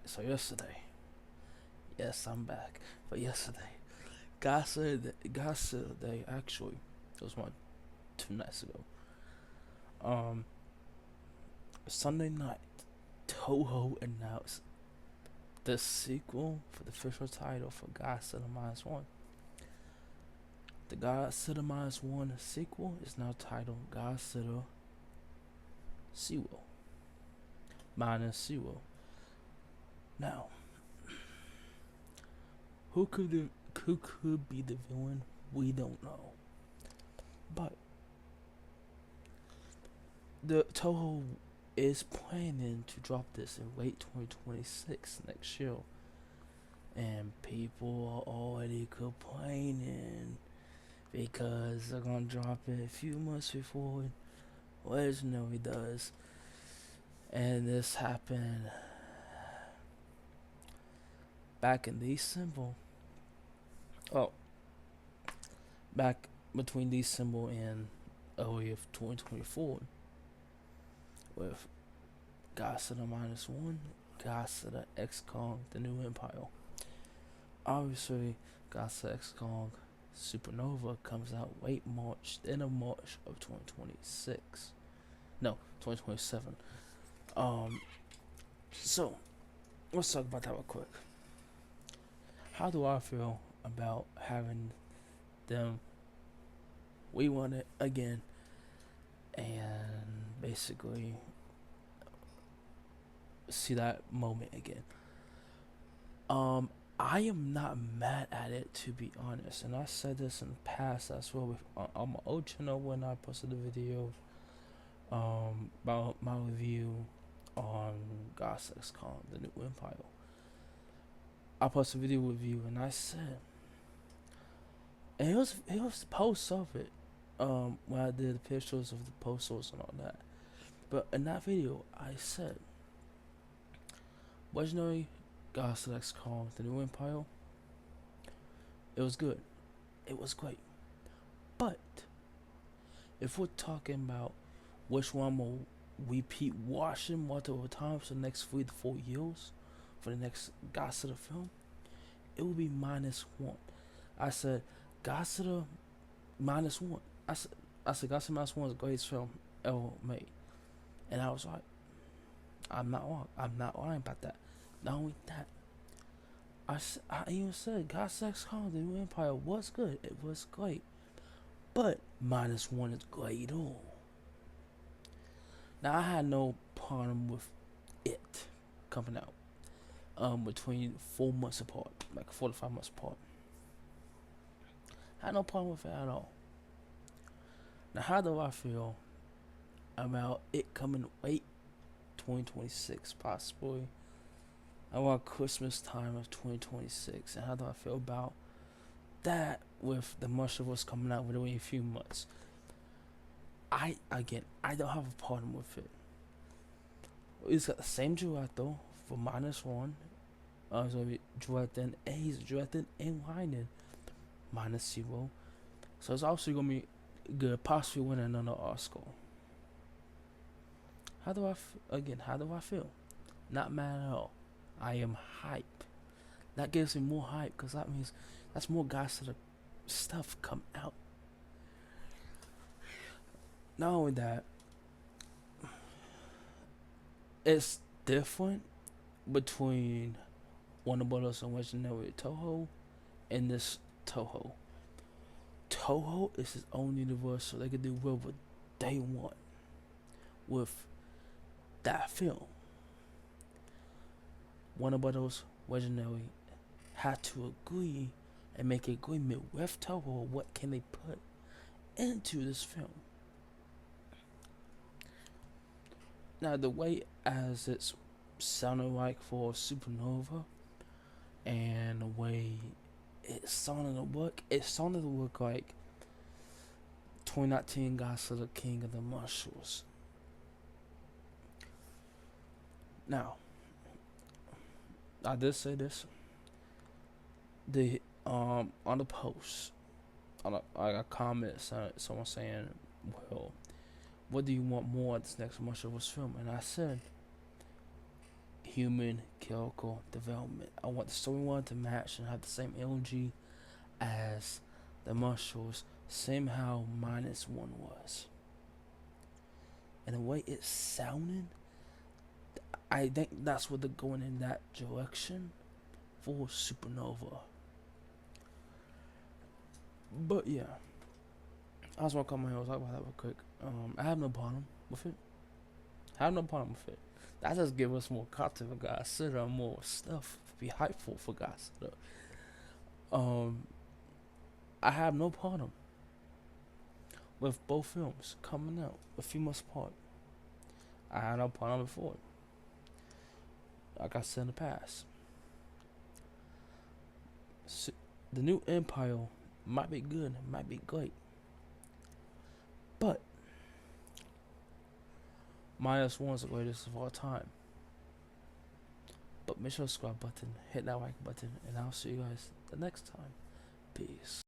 So yesterday, yes, I'm back. But yesterday, Godzilla Day actually, it was what 2 nights ago. Um, Sunday night, Toho announced the sequel for the official title for Godzilla Minus One. The Godzilla Minus One sequel is now titled Godzilla Zero Minus Zero. Now, who could be the villain? We don't know. But the Toho is planning to drop this in late 2026 next year, and people are already complaining because they're gonna drop it a few months before Legendary does, and this happened back in December. Oh, back between December and early of 2024 with Godzilla Minus One, Godzilla X Kong, The New Empire. Obviously, Godzilla X Kong Supernova comes out late March, end of March of 2026. No, 2027. So let's talk about that real quick. How do I feel about having them? We want it again, and basically see that moment again. I am not mad at it, to be honest, and I said this in the past as well with on my old channel when I posted the video about my review on Godzilla X Kong, The New Empire. I posted a video review and I said, and it was the post of it, when I did the pictures of the posters and all that. But in that video, I said, Legendary Godzilla X Kong, The New Empire, it was good. It was great. But if we're talking about which one will repeat watching multiple times for the next 3 to 4 years for the next Godzilla film, it will be -1. I said Godzilla -1. I said Godzilla -1 is the greatest film ever made, and I was like, I'm not wrong. I'm not lying about that. Not only that, I even said Godzilla X Kong, The New Empire was good. It was great, but -1 is great. Now I had no problem with it coming out between 4 months apart, like 4 to 5 months apart. I had no problem with it at all. Now how do I feel about it coming late 2026, possibly around Christmas time of 2026, and how do I feel about that with the Multiverse coming out within a few months? I don't have a problem with it. It's got the same director for -1. So directing, and he's directing and writing -0. So it's also gonna be good, possibly winning another Oscar. How do I feel? Not mad at all. I am hype. That gives me more hype because that means that's more Godzilla stuff come out. Not only that, it's different between Warner Brothers and Legendary Toho and this Toho. Toho is its own universe, so they can do whatever they want with that film. Warner Brothers, Legendary had to agree and make an agreement with Toho what can they put into this film. Now the way as it's sounded like for Supernova and the way it sounded to look like 2019 Godzilla King of the Monsters. Now, I did say this. The on the post, I got comments, someone saying, "Well, what do you want more of this next Monsterverse film?" And I said, human chemical development. I want the storyline to match and have the same energy as the Mushrooms, same how -1 was. And the way it sounded, I think that's what they're going in that direction for Supernova. But yeah, I just want to come here and talk about that real quick. I have no problem with it. I have no problem with it. That just give us more content for Godzilla, more stuff to be hypeful for Godzilla. I have no problem with both films coming out a few months apart. I had no problem before. Like I said in the past, the new Empire might be good, might be great, but -1 is the greatest of all time. But make sure to subscribe button, hit that like button, and I'll see you guys the next time. Peace.